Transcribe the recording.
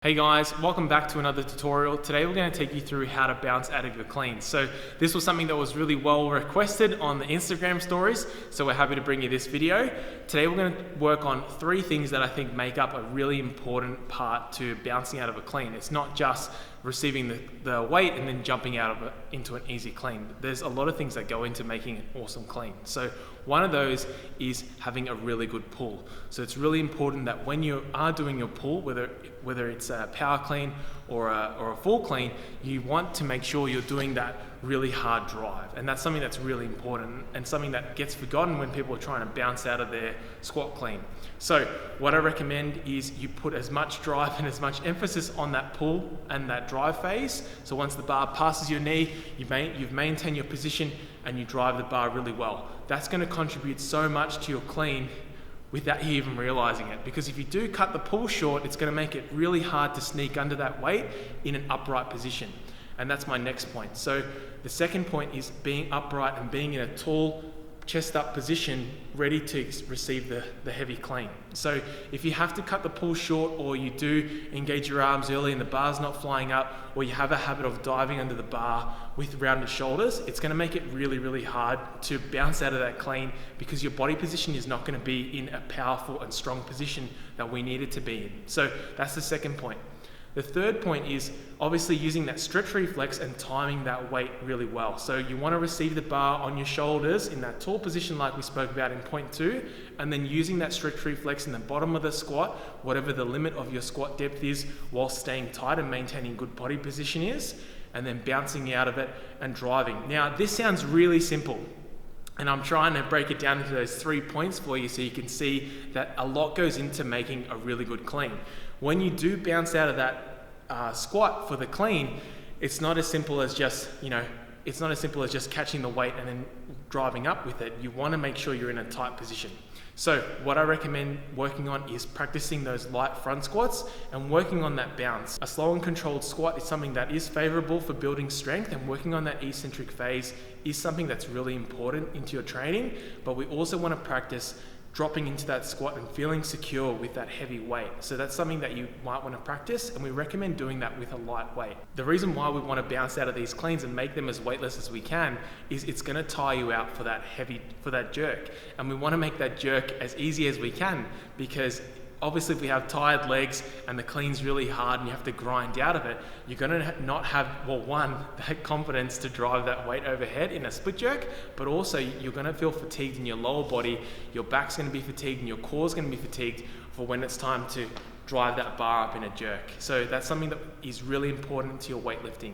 Hey guys, welcome back to another tutorial. Today we're going to take you through how to bounce out of your clean. So this was something that was really well requested on the Instagram stories, so we're happy to bring you this video. Today we're going to work on 3 things that I think make up a really important part to bouncing out of a clean. It's not just receiving the weight and then jumping out of it into an easy clean. There's a lot of things that go into making an awesome clean. So one of those is having a really good pull. So it's really important that when you are doing your pull, whether it's a power clean or a full clean, you want to make sure you're doing that really hard drive. And that's something that's really important and something that gets forgotten when people are trying to bounce out of their squat clean. So what I recommend is you put as much drive and as much emphasis on that pull and that drive phase. So once the bar passes your knee, you've maintained your position and you drive the bar really well. That's going to contribute so much to your clean without you even realizing it. Because if you do cut the pull short, it's going to make it really hard to sneak under that weight in an upright position. And that's my next point. So the second point is being upright and being in a tall, chest up position, ready to receive the heavy clean. So if you have to cut the pull short, or you do engage your arms early and the bar's not flying up, or you have a habit of diving under the bar with rounded shoulders, it's going to make it really, really hard to bounce out of that clean because your body position is not going to be in a powerful and strong position that we need it to be in. So that's the second point. The third point is obviously using that stretch reflex and timing that weight really well. So you want to receive the bar on your shoulders in that tall position like we spoke about in point 2, and then using that stretch reflex in the bottom of the squat, whatever the limit of your squat depth is, while staying tight and maintaining good body position is, and then bouncing out of it and driving. Now this sounds really simple, and I'm trying to break it down into those 3 points for you so you can see that a lot goes into making a really good clean. When you do bounce out of that squat for the clean, it's not as simple as just, catching the weight and then driving up with it. You want to make sure you're in a tight position. So what I recommend working on is practicing those light front squats and working on that bounce. A slow and controlled squat is something that is favorable for building strength, and working on that eccentric phase is something that's really important into your training, but we also want to practice dropping into that squat and feeling secure with that heavy weight. So that's something that you might want to practice, and we recommend doing that with a light weight. The reason why we want to bounce out of these cleans and make them as weightless as we can is it's going to tire you out for that jerk. And we want to make that jerk as easy as we can, because obviously if we have tired legs and the clean's really hard and you have to grind out of it, you're going to not have, that confidence to drive that weight overhead in a split jerk, but also you're going to feel fatigued in your lower body, your back's going to be fatigued and your core's going to be fatigued for when it's time to drive that bar up in a jerk. So that's something that is really important to your weightlifting.